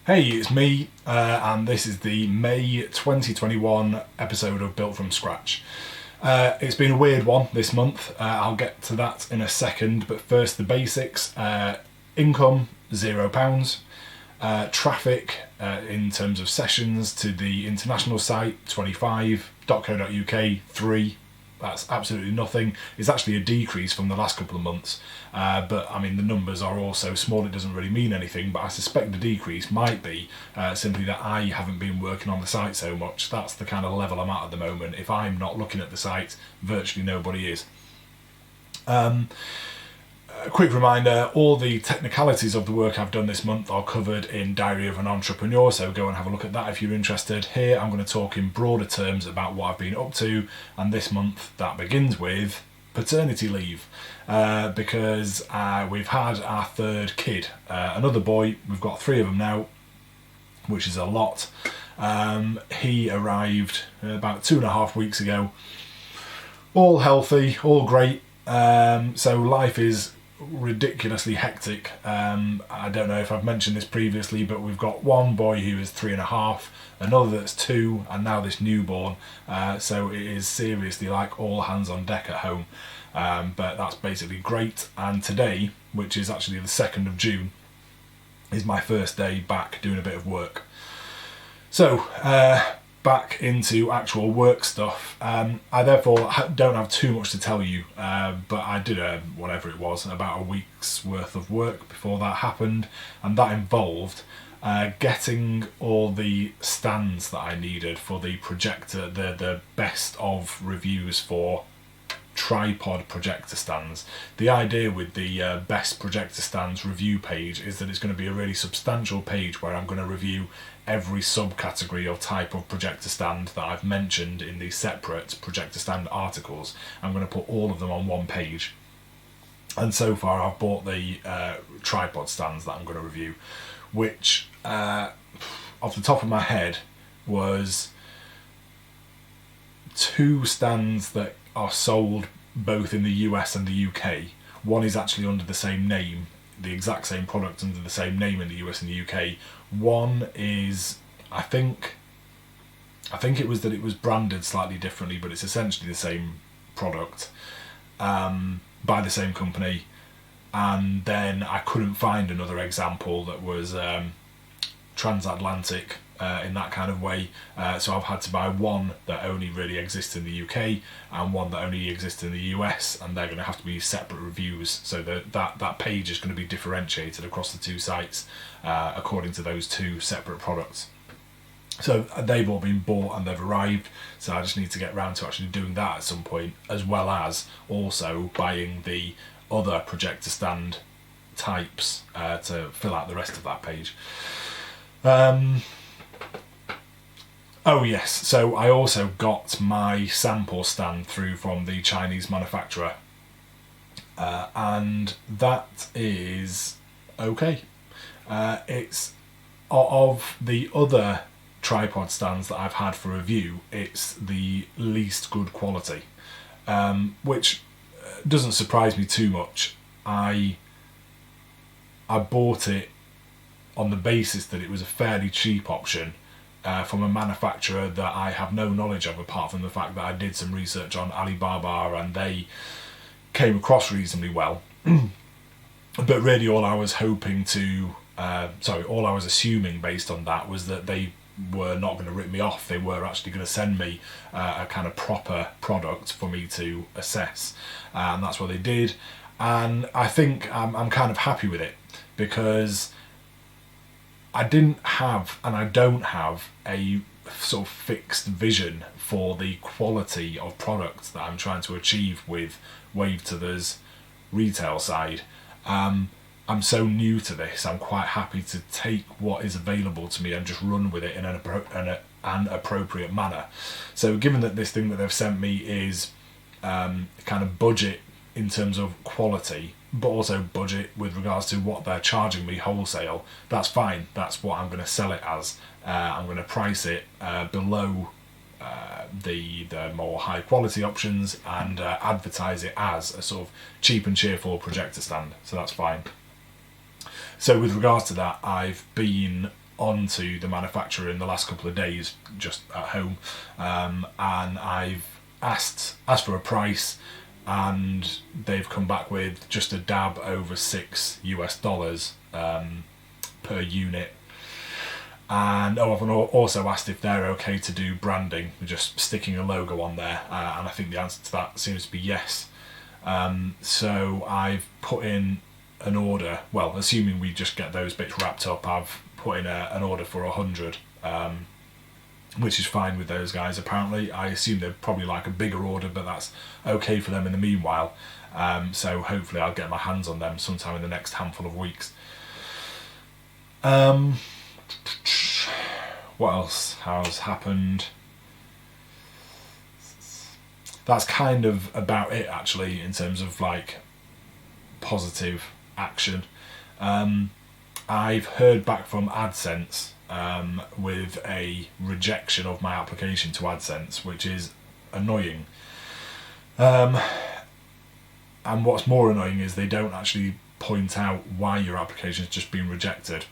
Hey, it's me, and this is the May 2021 episode of Built From Scratch. It's been a weird one this month. I'll get to that in a second, but first the basics. Income, £0. Traffic, in terms of sessions to the international site, 25.co.uk, 3. That's absolutely nothing. It's actually a decrease from the last couple of months, but I mean the numbers are all so small it doesn't really mean anything, but I suspect the decrease might be simply that I haven't been working on the site so much. That's the kind of level I'm at the moment. If I'm not looking at the site, virtually nobody is. A quick reminder, all the technicalities of the work I've done this month are covered in Diary of an Entrepreneur, so go and have a look at that if you're interested. Here I'm going to talk in broader terms about what I've been up to, and this month that begins with paternity leave, because we've had our third kid, another boy. We've got 3 of them now, which is a lot. He arrived about 2.5 weeks ago, all healthy, all great, so life is ridiculously hectic. I don't know if I've mentioned this previously, but we've got one boy who is 3.5, another that's 2, and now this newborn, so it is seriously like all hands on deck at home, but that's basically great. And today, which is actually the 2nd of June, is my first day back doing a bit of work. So back into actual work stuff. I therefore don't have too much to tell you, but I did whatever it was, about a week's worth of work before that happened, and that involved getting all the stands that I needed for the projector, the best of reviews for tripod projector stands. The idea with the best projector stands review page is that it's going to be a really substantial page where I'm going to review every subcategory or type of projector stand that I've mentioned in the separate projector stand articles. I'm going to put all of them on one page, and so far I've bought the tripod stands that I'm going to review, which off the top of my head was 2 stands that are sold both in the US and the UK. One is actually under the same name, the exact same product under the same name in the US and the UK. One is, I think it was that it was branded slightly differently, but it's essentially the same product by the same company. And then I couldn't find another example that was transatlantic in that kind of way, so I've had to buy one that only really exists in the UK and one that only exists in the US, and they're going to have to be separate reviews, so that page is going to be differentiated across the 2 sites according to those 2 separate products. So they've all been bought and they've arrived, so I just need to get round to actually doing that at some point, as well as also buying the other projector stand types to fill out the rest of that page. Oh yes, so I also got my sample stand through from the Chinese manufacturer, and that is okay. It's of the other tripod stands that I've had for review, it's the least good quality, which doesn't surprise me too much. I bought it on the basis that it was a fairly cheap option from a manufacturer that I have no knowledge of, apart from the fact that I did some research on Alibaba and they came across reasonably well. But really all I was assuming based on that was that they were not going to rip me off. They were actually going to send me a kind of proper product for me to assess, and that's what they did. And I think I'm kind of happy with it, because I didn't have, and I don't have, a sort of fixed vision for the quality of products that I'm trying to achieve with Wave to The's retail side. I'm so new to this, I'm quite happy to take what is available to me and just run with it in an appropriate manner. So given that this thing that they've sent me is kind of budget in terms of quality, but also budget with regards to what they're charging me wholesale, that's fine. That's what I'm going to sell it as. I'm going to price it below the more high quality options and advertise it as a sort of cheap and cheerful projector stand, so that's fine. So with regards to that, I've been onto the manufacturer in the last couple of days, just at home, and I've asked for a price, and they've come back with just a dab over $6 per unit. And I've also asked if they're okay to do branding, just sticking a logo on there, and I think the answer to that seems to be yes. So I've put in an order, well, assuming we just get those bits wrapped up, I've put in an order for 100, which is fine with those guys apparently. I assume they'd probably like a bigger order, but that's okay for them in the meanwhile. So hopefully I'll get my hands on them sometime in the next handful of weeks. What else has happened? That's kind of about it actually, in terms of like positive action. I've heard back from Adsense with a rejection of my application to Adsense, which is annoying. And what's more annoying is they don't actually point out why your application's just been rejected.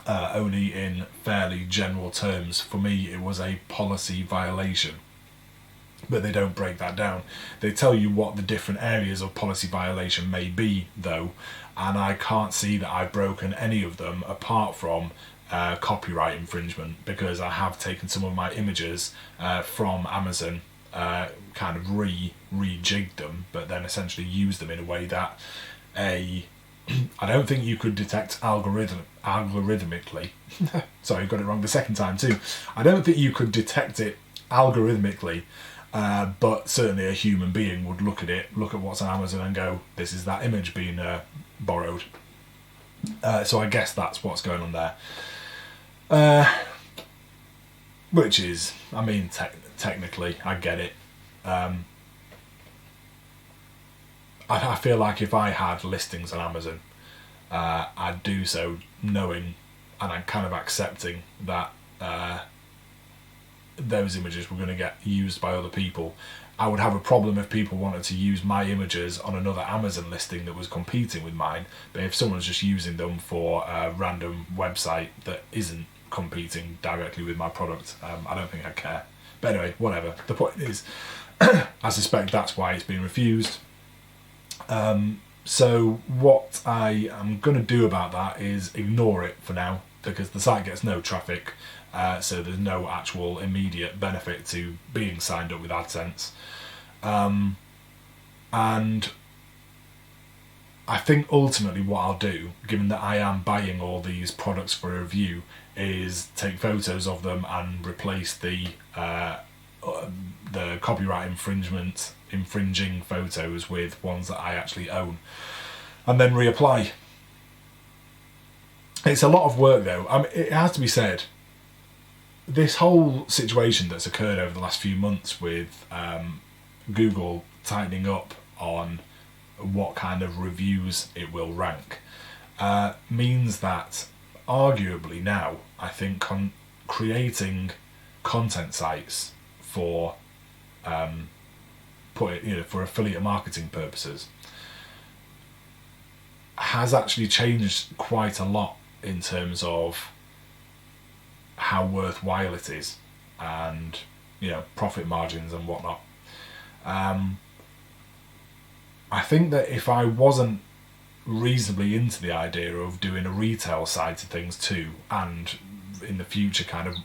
Only in fairly general terms. For me, it was a policy violation, but they don't break that down. They tell you what the different areas of policy violation may be, though, and I can't see that I've broken any of them apart from copyright infringement, because I have taken some of my images from Amazon, kind of rejigged them, but then essentially used them in a way that I don't think you could detect algorithmically. Sorry, I got it wrong the second time too. I don't think you could detect it algorithmically, but certainly a human being would look at what's on Amazon and go, this is that image being borrowed. So I guess that's what's going on there. Which is, I mean, technically, I get it. I feel like if I had listings on Amazon, I'd do so knowing, and I'm kind of accepting that those images were going to get used by other people. I would have a problem if people wanted to use my images on another Amazon listing that was competing with mine, but if someone's just using them for a random website that isn't competing directly with my product, I don't think I'd care. But anyway, whatever. The point is, I suspect that's why it's been refused. So what I am going to do about that is ignore it for now, because the site gets no traffic, so there's no actual immediate benefit to being signed up with Adsense. And I think ultimately what I'll do, given that I am buying all these products for a review, is take photos of them and replace the copyright infringing photos with ones that I actually own, and then reapply. It's a lot of work though. I mean, it has to be said, this whole situation that's occurred over the last few months with Google tightening up on what kind of reviews it will rank means that arguably now, I think creating content sites for for affiliate marketing purposes has actually changed quite a lot in terms of how worthwhile it is, and profit margins and whatnot. I think that if I wasn't reasonably into the idea of doing a retail side to things too, and in the future kind of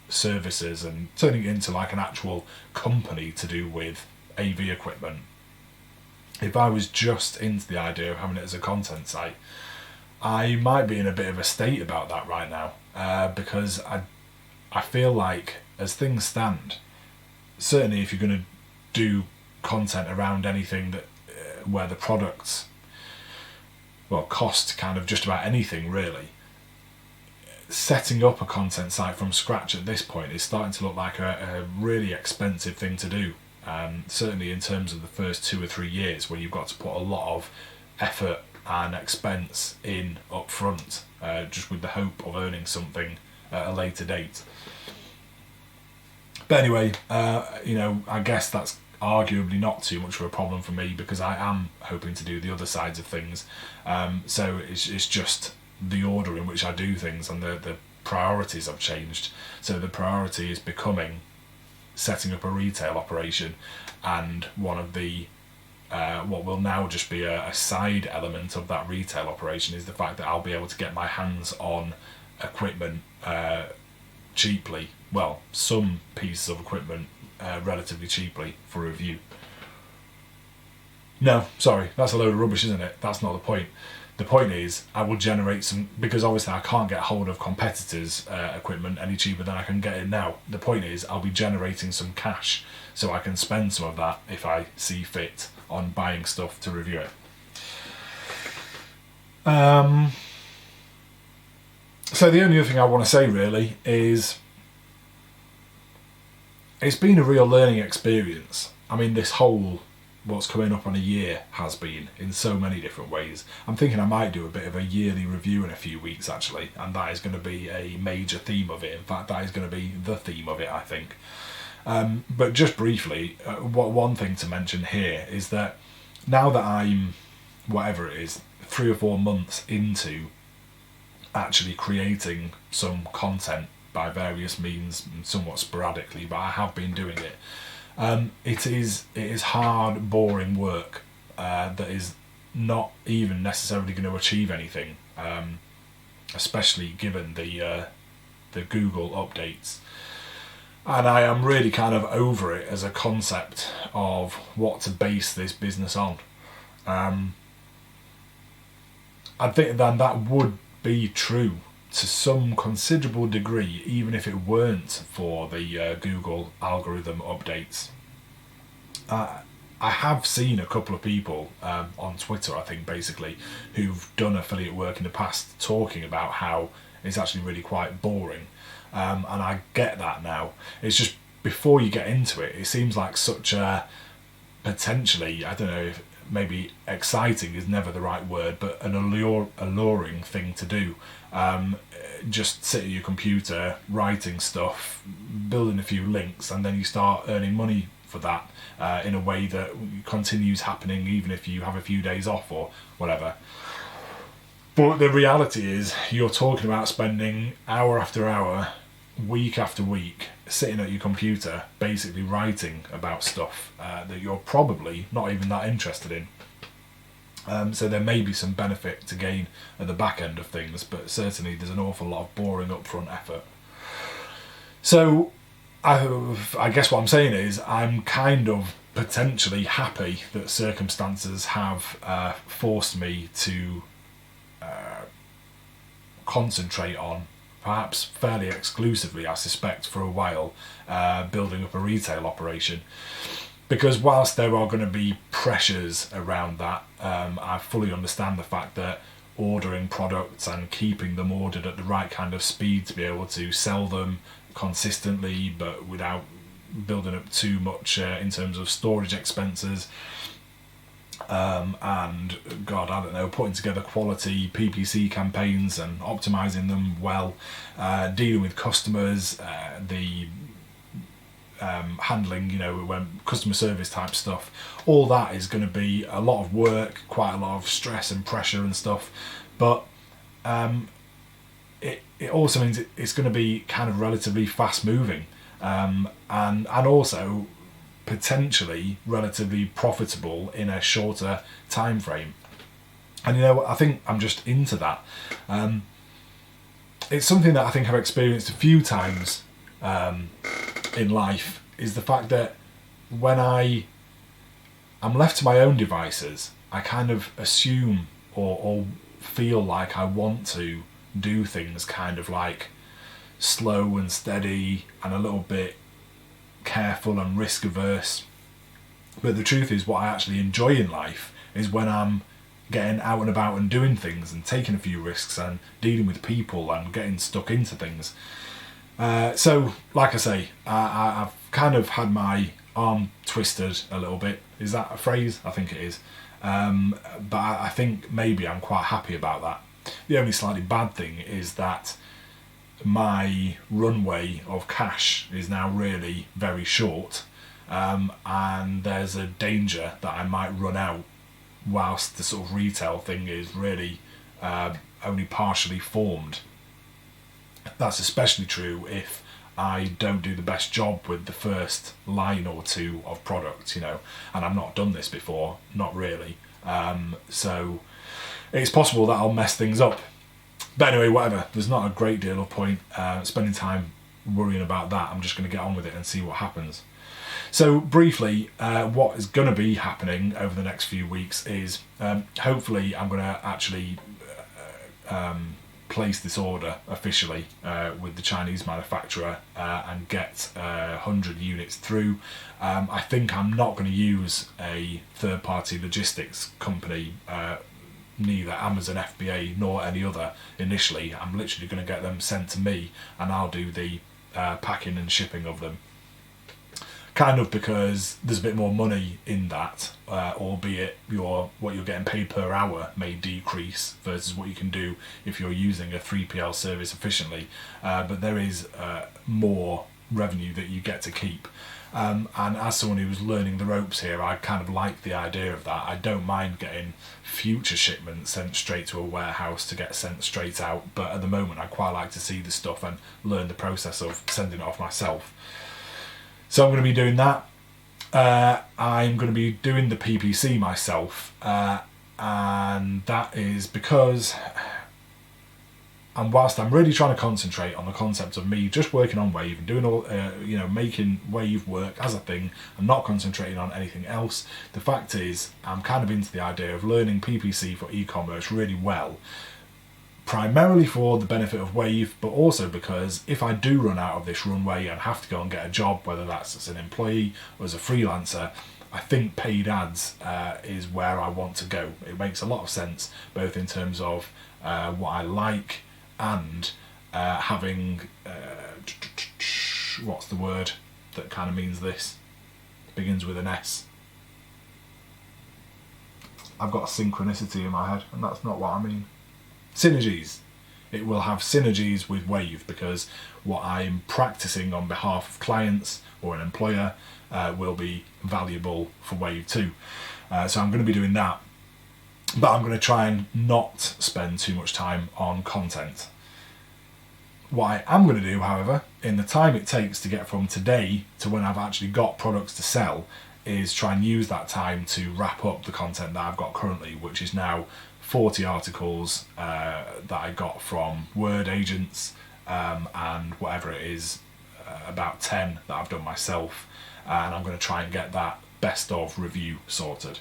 services and turning it into like an actual company to do with AV equipment, if I was just into the idea of having it as a content site, I might be in a bit of a state about that right now, because I feel like as things stand, certainly if you're going to do content around anything that where the products cost kind of just about anything really, setting up a content site from scratch at this point is starting to look like a really expensive thing to do. Certainly in terms of the first 2 or 3 years, where you've got to put a lot of effort and expense in up front, just with the hope of earning something at a later date. But anyway, I guess that's arguably not too much of a problem for me, because I am hoping to do the other sides of things. So it's just the order in which I do things and the priorities have changed. So the priority is becoming setting up a retail operation, and one of the what will now just be a side element of that retail operation is the fact that I'll be able to get my hands on equipment cheaply. Well, some pieces of equipment relatively cheaply for review. No, sorry, that's a load of rubbish, isn't it? That's not the point. The point is, I will generate some, because obviously I can't get hold of competitors' equipment any cheaper than I can get it now. The point is, I'll be generating some cash so I can spend some of that, if I see fit, on buying stuff to review it. So the only other thing I want to say really is, it's been a real learning experience. I mean, this whole what's coming up on a year has been, in so many different ways. I'm thinking I might do a bit of a yearly review in a few weeks actually, and that is going to be a major theme of it. In fact, that is going to be the theme of it, I think. But just briefly, one thing to mention here is that now that I'm, whatever it is, 3 or 4 months into actually creating some content by various means, somewhat sporadically, but I have been doing it. It is hard, boring work that is not even necessarily going to achieve anything, especially given the Google updates. And I am really kind of over it as a concept of what to base this business on. I think then that would be true to some considerable degree, even if it weren't for the Google algorithm updates. I have seen a couple of people on Twitter, I think, basically, who've done affiliate work in the past talking about how it's actually really quite boring. And I get that now. It's just, before you get into it, it seems like such a potentially, I don't know, if maybe exciting is never the right word, but an alluring thing to do. Just sit at your computer, writing stuff, building a few links, and then you start earning money for that in a way that continues happening even if you have a few days off or whatever. But the reality is, you're talking about spending hour after hour, week after week, sitting at your computer, basically writing about stuff that you're probably not even that interested in. So there may be some benefit to gain at the back end of things, but certainly there's an awful lot of boring upfront effort. So I guess what I'm saying is, I'm kind of potentially happy that circumstances have forced me to concentrate on, perhaps fairly exclusively, I suspect, for a while, building up a retail operation. Because whilst there are going to be pressures around that, I fully understand the fact that ordering products and keeping them ordered at the right kind of speed to be able to sell them consistently, but without building up too much in terms of storage expenses, and God, I don't know, putting together quality PPC campaigns and optimizing them well, dealing with customers, the handling, when customer service type stuff, all that is going to be a lot of work, quite a lot of stress and pressure and stuff, but it also means it's going to be kind of relatively fast moving, and also potentially relatively profitable in a shorter time frame. And I think I'm just into that. It's something that I think I've experienced a few times in life, is the fact that when I'm left to my own devices, I kind of assume or feel like I want to do things kind of like slow and steady and a little bit careful and risk averse. But the truth is, what I actually enjoy in life is when I'm getting out and about and doing things and taking a few risks and dealing with people and getting stuck into things. So, like I say, I've kind of had my arm twisted a little bit. Is that a phrase? I think it is. But I think maybe I'm quite happy about that. The only slightly bad thing is that my runway of cash is now really very short, and there's a danger that I might run out whilst the sort of retail thing is really only partially formed. That's especially true if I don't do the best job with the first line or two of product, and I've not done this before, not really. So it's possible that I'll mess things up. But anyway, whatever. There's not a great deal of point spending time worrying about that. I'm just going to get on with it and see what happens. So briefly, what is going to be happening over the next few weeks is hopefully I'm going to actually place this order officially with the Chinese manufacturer and get 100 units through. I think I'm not going to use a third-party logistics company, neither Amazon FBA nor any other initially. I'm literally going to get them sent to me and I'll do the packing and shipping of them. Kind of because there's a bit more money in that, albeit what you're getting paid per hour may decrease versus what you can do if you're using a 3PL service efficiently. But there is more revenue that you get to keep. And as someone who's learning the ropes here, I kind of like the idea of that. I don't mind getting future shipments sent straight to a warehouse to get sent straight out. But at the moment, I quite like to see the stuff and learn the process of sending it off myself. So I'm going to be doing that. I'm going to be doing the PPC myself, and that is because, and whilst I'm really trying to concentrate on the concept of me just working on Wave and doing all, making Wave work as a thing and not concentrating on anything else, the fact is I'm kind of into the idea of learning PPC for e-commerce really well. Primarily for the benefit of Wave, but also because if I do run out of this runway and have to go and get a job, whether that's as an employee or as a freelancer, I think paid ads is where I want to go. It makes a lot of sense, both in terms of what I like and having, what's the word that kind of means this? Begins with an S. I've got a synchronicity in my head, and that's not what I mean. Synergies. It will have synergies with Wave because what I'm practicing on behalf of clients or an employer will be valuable for Wave too. So I'm going to be doing that, but I'm going to try and not spend too much time on content. What I am going to do, however, in the time it takes to get from today to when I've actually got products to sell, is try and use that time to wrap up the content that I've got currently, which is now 40 articles that I got from Word agents and whatever it is, about 10 that I've done myself, and I'm going to try and get that best of review sorted.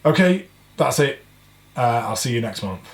Okay, that's it. I'll see you next month.